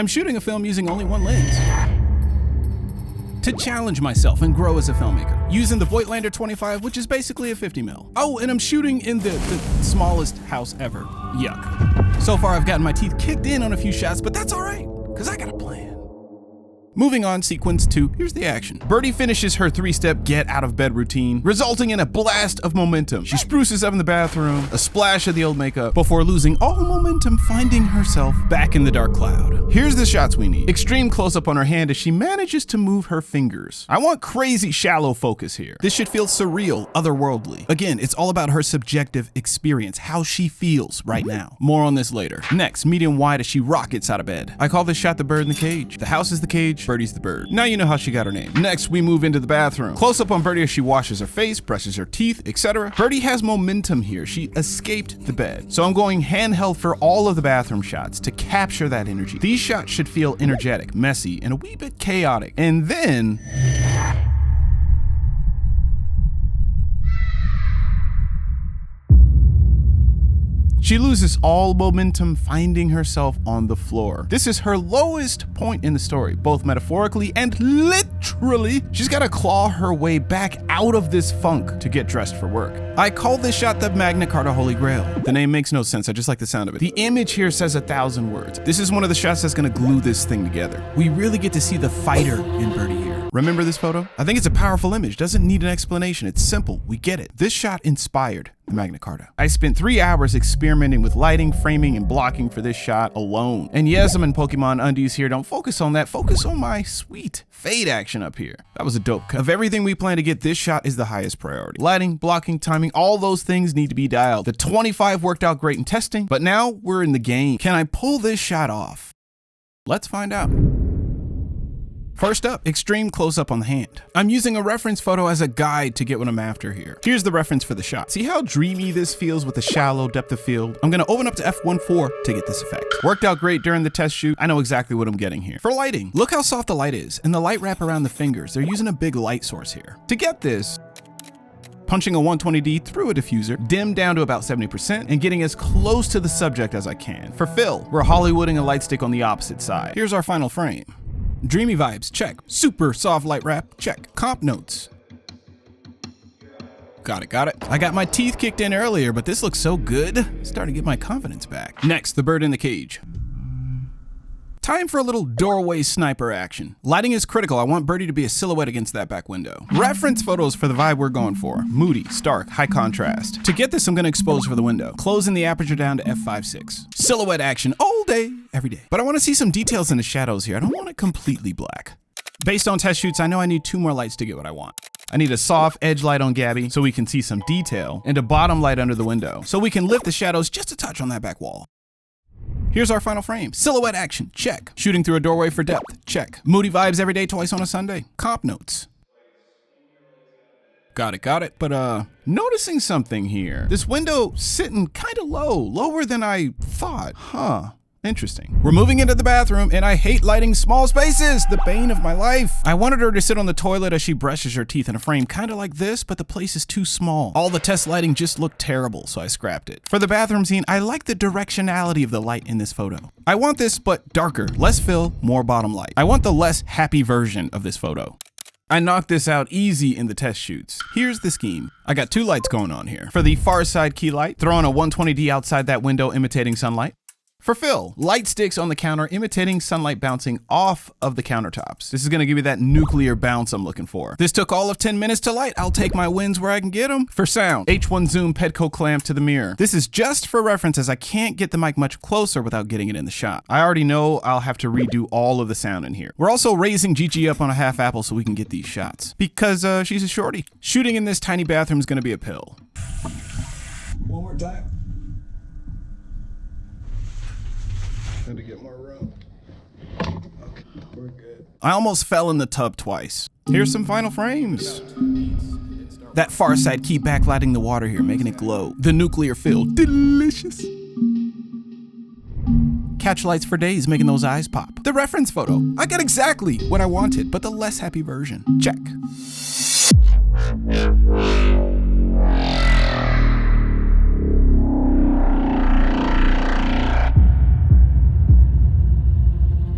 I'm shooting a film using only one lens to challenge myself and grow as a filmmaker, using the Voigtlander 25, which is basically a 50 mil. Oh, and I'm shooting in the smallest house ever. Yuck. So far, I've gotten my teeth kicked in on a few shots, but that's all right, because I got a plan. Moving on, sequence 2, here's the action. Birdie finishes her 3-step get out of bed routine, resulting in a blast of momentum. She spruces up in the bathroom, a splash of the old makeup, before losing all momentum, finding herself back in the dark cloud. Here's the shots we need. Extreme close-up on her hand as she manages to move her fingers. I want crazy shallow focus here. This should feel surreal, otherworldly. Again, it's all about her subjective experience, how she feels right now. More on this later. Next, medium wide as she rockets out of bed. I call this shot the bird in the cage. The house is the cage, Birdie's the bird. Now you know how she got her name. Next, we move into the bathroom. Close up on Birdie as she washes her face, brushes her teeth, etc. Birdie has momentum here. She escaped the bed. So I'm going handheld for all of the bathroom shots to capture that energy. These shots should feel energetic, messy, and a wee bit chaotic. And then she loses all momentum, finding herself on the floor. This is her lowest point in the story, both metaphorically and literally. She's got to claw her way back out of this funk to get dressed for work. I call this shot the Magna Carta Holy Grail. The name makes no sense, I just like the sound of it. The image here says 1,000 words. This is one of the shots that's gonna glue this thing together. We really get to see the fighter in Birdie here. Remember this photo? I think it's a powerful image, doesn't need an explanation. It's simple, we get it. This shot inspired the Magna Carta. I spent 3 hours experimenting with lighting, framing, and blocking for this shot alone. And yes, I'm in Pokemon undies here. Don't focus on that. Focus on my sweet fade action up here. That was a dope cut. Of everything we plan to get, this shot is the highest priority. Lighting, blocking, timing, all those things need to be dialed. The 25 worked out great in testing, but now we're in the game. Can I pull this shot off? Let's find out. First up, extreme close-up on the hand. I'm using a reference photo as a guide to get what I'm after here. Here's the reference for the shot. See how dreamy this feels with a shallow depth of field? I'm gonna open up to f1.4 to get this effect. Worked out great during the test shoot. I know exactly what I'm getting here. For lighting, look how soft the light is, and the light wrap around the fingers. They're using a big light source here. To get this, punching a 120D through a diffuser, dimmed down to about 70%, and getting as close to the subject as I can. For fill, we're Hollywooding a light stick on the opposite side. Here's our final frame. Dreamy vibes, check. Super soft light wrap, check. Comp notes. Got it. I got my teeth kicked in earlier, but this looks so good. Starting to get my confidence back. Next, the bird in the cage. Time for a little doorway sniper action. Lighting is critical. I want Birdie to be a silhouette against that back window. Reference photos for the vibe we're going for. Moody, stark, high contrast. To get this, I'm gonna expose for the window. Closing the aperture down to f5.6. Silhouette action all day, every day. But I wanna see some details in the shadows here. I don't want it completely black. Based on test shoots, I know I need 2 more lights to get what I want. I need a soft edge light on Gabby so we can see some detail, and a bottom light under the window so we can lift the shadows just a touch on that back wall. Here's our final frame. Silhouette action, check. Shooting through a doorway for depth, check. Moody vibes every day, twice on a Sunday. Comp notes. Got it. But noticing something here. This window sitting kind of low, lower than I thought. Interesting. We're moving into the bathroom, and I hate lighting small spaces, the bane of my life. I wanted her to sit on the toilet as she brushes her teeth in a frame, kind of like this, but the place is too small. All the test lighting just looked terrible, so I scrapped it. For the bathroom scene, I like the directionality of the light in this photo. I want this, but darker, less fill, more bottom light. I want the less happy version of this photo. I knocked this out easy in the test shoots. Here's the scheme. I got 2 lights going on here. For the far side key light, throw on a 120D outside that window imitating sunlight. For fill, light sticks on the counter imitating sunlight bouncing off of the countertops. This is gonna give me that nuclear bounce I'm looking for. This took all of 10 minutes to light. I'll take my wins where I can get them. For sound, H1 zoom Petco clamp to the mirror. This is just for reference as I can't get the mic much closer without getting it in the shot. I already know I'll have to redo all of the sound in here. We're also raising Gigi up on a half apple so we can get these shots. Because she's a shorty. Shooting in this tiny bathroom is gonna be a pill. One more time. To get more room. Okay, we're good. I almost fell in the tub twice. Here's some final frames. That far side key backlighting the water here, making it glow. The nuclear fill, delicious. Catch lights for days, making those eyes pop. The reference photo, I got exactly what I wanted, but the less happy version. Check.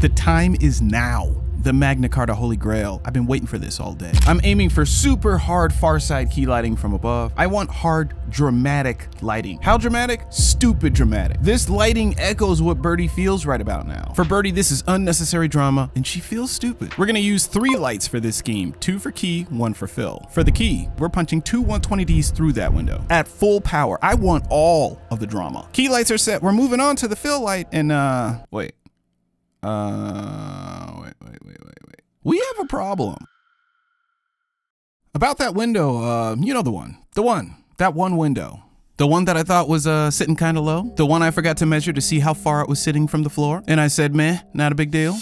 The time is now. The Magna Carta Holy Grail. I've been waiting for this all day. I'm aiming for super hard far side key lighting from above. I want hard, dramatic lighting. How dramatic? Stupid dramatic. This lighting echoes what Birdie feels right about now. For Birdie, this is unnecessary drama, and she feels stupid. We're gonna use 3 lights for this scheme, 2 for key, 1 for fill. For the key, we're punching 2 120Ds through that window. At full power, I want all of the drama. Key lights are set. We're moving on to the fill light, and wait. Wait. We have a problem. About that window, you know the one. That one window. The one that I thought was sitting kind of low. The one I forgot to measure to see how far it was sitting from the floor. And I said, meh, not a big deal.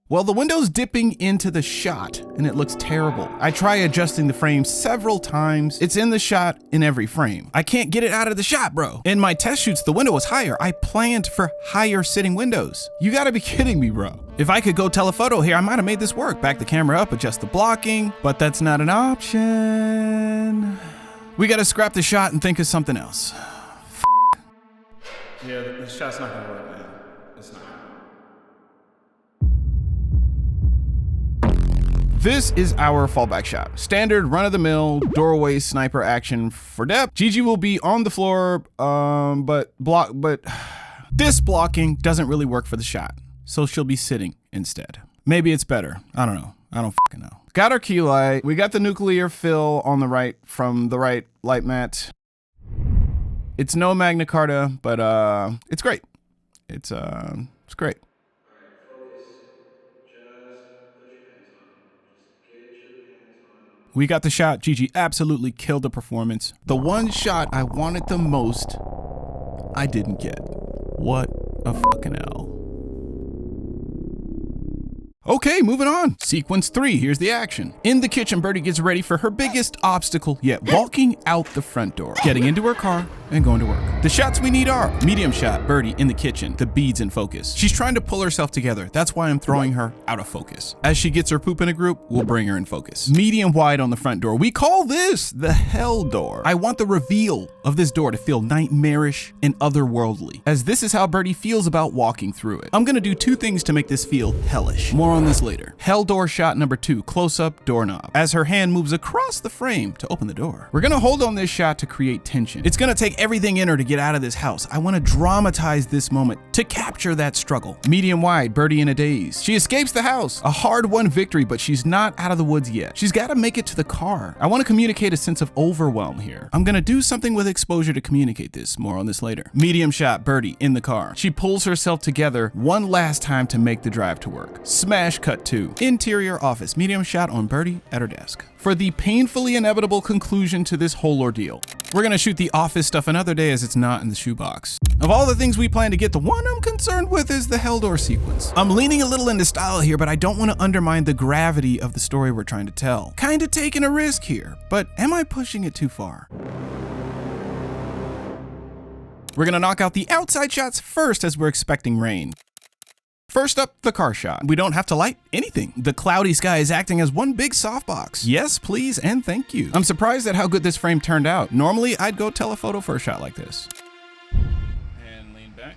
Well, the window's dipping into the shot and it looks terrible. I try adjusting the frame several times. It's in the shot in every frame. I can't get it out of the shot, bro. In my test shoots, the window was higher. I planned for higher sitting windows. You gotta be kidding me, bro. If I could go telephoto here, I might have made this work. Back the camera up, adjust the blocking, but that's not an option. We gotta scrap the shot and think of something else. Yeah, the shot's not gonna work, man. It's not. This is our fallback shot. Standard run-of-the-mill doorway sniper action for depth. Gigi will be on the floor, but this blocking doesn't really work for the shot. So she'll be sitting instead. Maybe it's better. I don't know. I don't fucking know. Got our key light. We got the nuclear fill on the right from the right light mat. It's no Magna Carta, but it's great. It's great. We got the shot. Gigi absolutely killed the performance. The one shot I wanted the most, I didn't get. What a fucking L. Okay, moving on. Sequence 3, here's the action. In the kitchen, Birdie gets ready for her biggest obstacle yet, walking out the front door, getting into her car, and going to work. The shots we need are medium shot, Birdie in the kitchen, the beads in focus. She's trying to pull herself together. That's why I'm throwing her out of focus. As she gets her poop in a group, we'll bring her in focus. Medium wide on the front door. We call this the hell door. I want the reveal of this door to feel nightmarish and otherworldly, as this is how Birdie feels about walking through it. I'm gonna do 2 things to make this feel hellish. More on this later. Hell door shot number 2, close up doorknob, as her hand moves across the frame to open the door. We're gonna hold on this shot to create tension. It's gonna take everything in her to get out of this house. I wanna dramatize this moment to capture that struggle. Medium wide, Birdie in a daze. She escapes the house. A hard-won victory, but she's not out of the woods yet. She's gotta make it to the car. I wanna communicate a sense of overwhelm here. I'm gonna do something with exposure to communicate this. More on this later. Medium shot, Birdie in the car. She pulls herself together one last time to make the drive to work. Smash cut 2. Interior office. Medium shot on Birdie at her desk. For the painfully inevitable conclusion to this whole ordeal, we're gonna shoot the office stuff another day as it's not in the shoebox. Of all the things we plan to get, the one I'm concerned with is the hell door sequence. I'm leaning a little into style here, but I don't want to undermine the gravity of the story we're trying to tell. Kinda taking a risk here, but am I pushing it too far? We're gonna knock out the outside shots first as we're expecting rain. First up, the car shot. We don't have to light anything. The cloudy sky is acting as one big softbox. Yes, please, and thank you. I'm surprised at how good this frame turned out. Normally, I'd go telephoto for a shot like this. And lean back.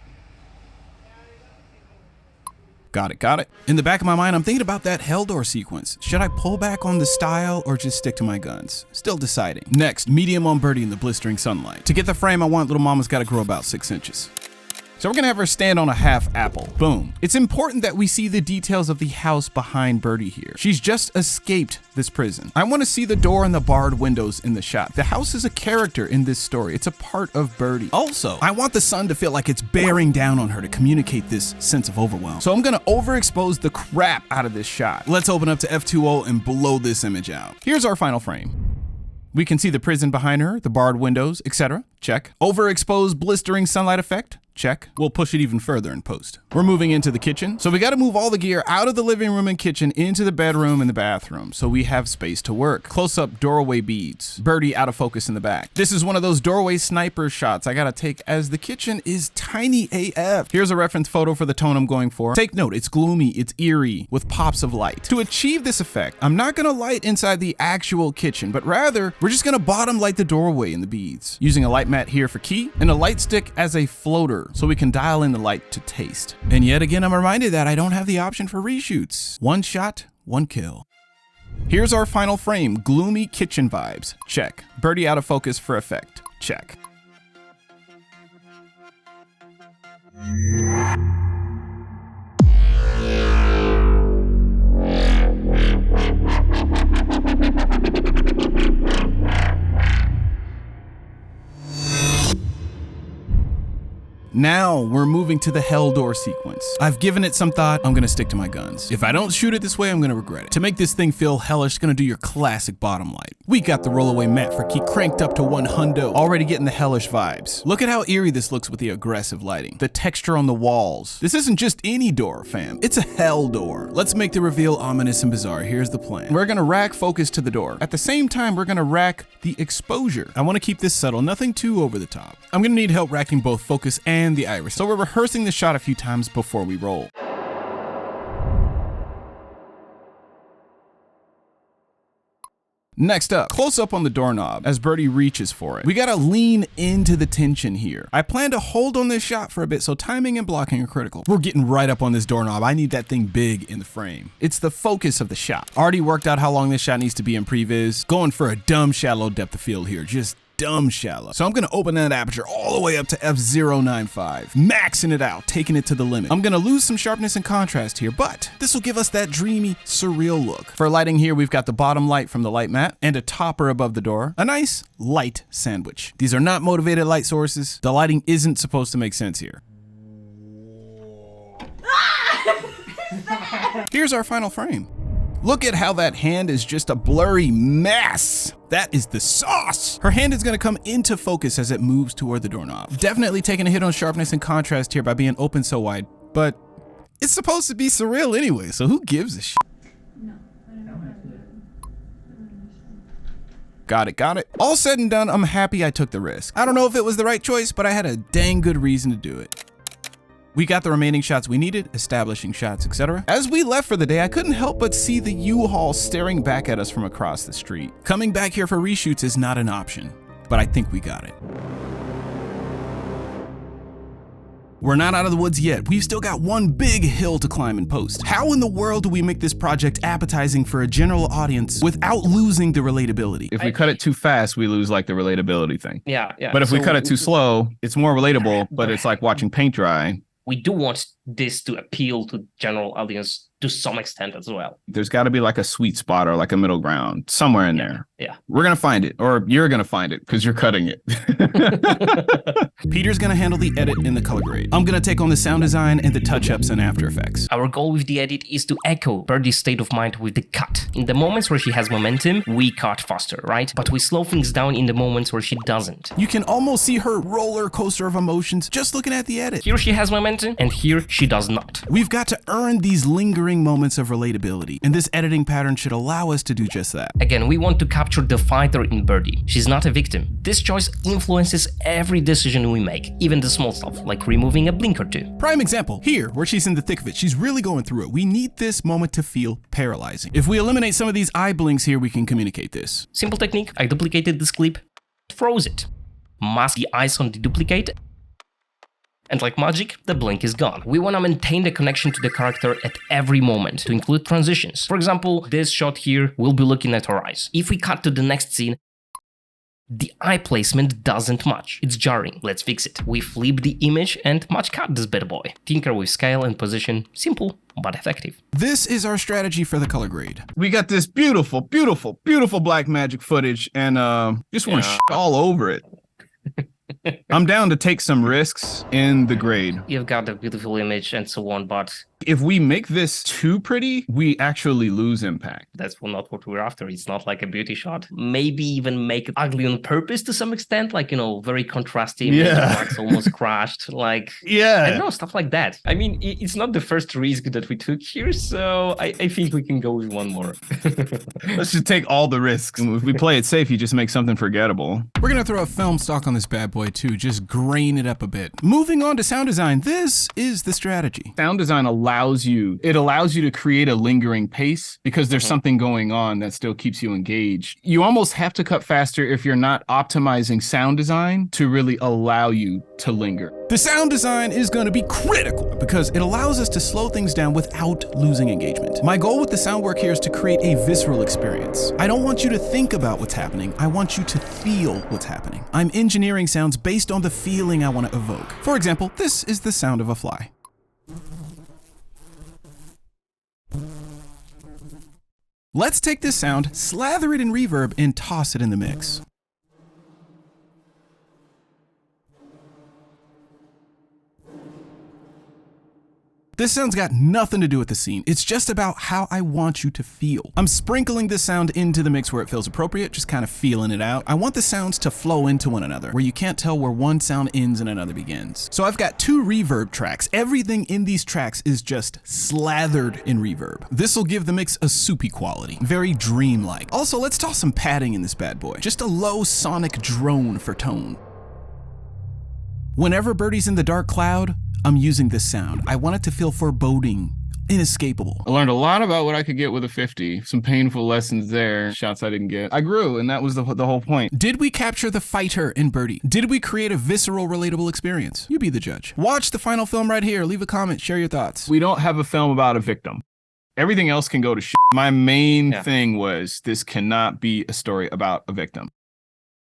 Got it. In the back of my mind, I'm thinking about that hell door sequence. Should I pull back on the style or just stick to my guns? Still deciding. Next, medium on Birdie in the blistering sunlight. To get the frame I want, little mama's gotta grow about 6 inches. So we're gonna have her stand on a half apple. Boom. It's important that we see the details of the house behind Birdie here. She's just escaped this prison. I wanna see the door and the barred windows in the shot. The house is a character in this story. It's a part of Birdie. Also, I want the sun to feel like it's bearing down on her to communicate this sense of overwhelm. So I'm gonna overexpose the crap out of this shot. Let's open up to F2O and blow this image out. Here's our final frame. We can see the prison behind her, the barred windows, etc. Check. Overexposed blistering sunlight effect. Check. We'll push it even further in post. We're moving into the kitchen. So we got to move all the gear out of the living room and kitchen into the bedroom and the bathroom so we have space to work. Close up doorway beads. Birdie out of focus in the back. This is one of those doorway sniper shots I got to take as the kitchen is tiny AF. Here's a reference photo for the tone I'm going for. Take note, it's gloomy, it's eerie with pops of light. To achieve this effect, I'm not going to light inside the actual kitchen, but rather we're just going to bottom light the doorway and the beads. Using a light mat here for key, and a light stick as a floater so we can dial in the light to taste. And yet again, I'm reminded that I don't have the option for reshoots. One shot, one kill. Here's our final frame, gloomy kitchen vibes. Check. Birdie out of focus for effect. Check. Now we're moving to the hell door sequence. I've given it some thought. I'm gonna stick to my guns. If I don't shoot it this way, I'm gonna regret it. To make this thing feel hellish, gonna do your classic bottom light. We got the rollaway mat for key cranked up to 100, already getting the hellish vibes. Look at how eerie this looks with the aggressive lighting. The texture on the walls. This isn't just any door, fam. It's a hell door. Let's make the reveal ominous and bizarre. Here's the plan. We're gonna rack focus to the door. At the same time, we're gonna rack the exposure. I wanna keep this subtle, nothing too over the top. I'm gonna need help racking both focus and the iris, so we're rehearsing the shot a few times before we roll. Next up, close up on the doorknob as Birdie reaches for it. We gotta lean into the tension here. I plan to hold on this shot for a bit, so timing and blocking are critical. We're getting right up on this doorknob. I need that thing big in the frame. It's the focus of the shot. Already worked out how long this shot needs to be in previs. Going for a dumb shallow depth of field here, just dumb shallow. So I'm gonna open that aperture all the way up to f0.95, maxing it out, taking it to the limit. I'm gonna lose some sharpness and contrast here, but this will give us that dreamy, surreal look. For lighting here, we've got the bottom light from the light mat and a topper above the door, a nice light sandwich. These are not motivated light sources. The lighting isn't supposed to make sense here. Here's our final frame. Look at how that hand is just a blurry mess. That is the sauce. Her hand is gonna come into focus as it moves toward the doorknob. Definitely taking a hit on sharpness and contrast here by being open so wide, but it's supposed to be surreal anyway, so who gives a shit? Got it. All said and done, I'm happy I took the risk. I don't know if it was the right choice, but I had a dang good reason to do it. We got the remaining shots we needed, establishing shots, etc. As we left for the day, I couldn't help but see the U-Haul staring back at us from across the street. Coming back here for reshoots is not an option, but I think we got it. We're not out of the woods yet. We've still got one big hill to climb in post. How in the world do we make this project appetizing for a general audience without losing the relatability? If we cut it too fast, we lose like the relatability thing. Yeah. But if we cut it too slow, it's more relatable, but it's like watching paint dry. We do want this to appeal to general audience to some extent as well. There's got to be like a sweet spot or like a middle ground somewhere in there. Yeah. We're going to find it, or you're going to find it because you're cutting it. Peter's going to handle the edit in the color grade. I'm going to take on the sound design and the touch-ups in After Effects. Our goal with the edit is to echo Birdie's state of mind with the cut. In the moments where she has momentum, we cut faster, right? But we slow things down in the moments where she doesn't. You can almost see her roller coaster of emotions just looking at the edit. Here she has momentum, and here she does not. We've got to earn these lingering moments of relatability, and this editing pattern should allow us to do just that. Again, we want to capture the fighter in Birdie. She's not a victim. This choice influences every decision we make, even the small stuff, like removing a blink or two. Prime example, here, where she's in the thick of it, she's really going through it. We need this moment to feel paralyzing. If we eliminate some of these eye blinks here, we can communicate this. Simple technique, I duplicated this clip, froze it. Mask the eyes on the duplicate, and like magic, the blink is gone. We want to maintain the connection to the character at every moment, to include transitions. For example, this shot here, we'll be looking at her eyes. If we cut to the next scene, the eye placement doesn't match. It's jarring. Let's fix it. We flip the image and match cut this bad boy. Tinker with scale and position. Simple, but effective. This is our strategy for the color grade. We got this beautiful Blackmagic footage, and just want to shit all over it. I'm down to take some risks in the grade. You've got a beautiful image and so on, but if we make this too pretty, we actually lose impact. That's not what we're after. It's not like a beauty shot. Maybe even make it ugly on purpose to some extent, like, very contrasty. Yeah. Marks almost crashed, like, yeah. I don't know, stuff like that. I mean, it's not the first risk that we took here, so I think we can go with one more. Let's just take all the risks. If we play it safe, you just make something forgettable. We're gonna throw a film stock on this bad boy too, just grain it up a bit. Moving on to sound design, this is the strategy. Sound design allows allows you to create a lingering pace because there's something going on that still keeps you engaged. You almost have to cut faster if you're not optimizing sound design to really allow you to linger. The sound design is going to be critical because it allows us to slow things down without losing engagement. My goal with the sound work here is to create a visceral experience. I don't want you to think about what's happening. I want you to feel what's happening. I'm engineering sounds based on the feeling I want to evoke. For example, this is the sound of a fly. Let's take this sound, slather it in reverb, and toss it in the mix. This sound's got nothing to do with the scene. It's just about how I want you to feel. I'm sprinkling this sound into the mix where it feels appropriate, just kind of feeling it out. I want the sounds to flow into one another, where you can't tell where one sound ends and another begins. So I've got 2 reverb tracks. Everything in these tracks is just slathered in reverb. This will give the mix a soupy quality, very dreamlike. Also, let's toss some padding in this bad boy. Just a low sonic drone for tone. Whenever Birdie's in the dark cloud, I'm using this sound. I want it to feel foreboding, inescapable. I learned a lot about what I could get with a 50. Some painful lessons there, shots I didn't get. I grew, and that was the whole point. Did we capture the fighter in Birdie? Did we create a visceral, relatable experience? You be the judge. Watch the final film right here. Leave a comment, share your thoughts. We don't have a film about a victim. Everything else can go to shit. My main thing was this cannot be a story about a victim.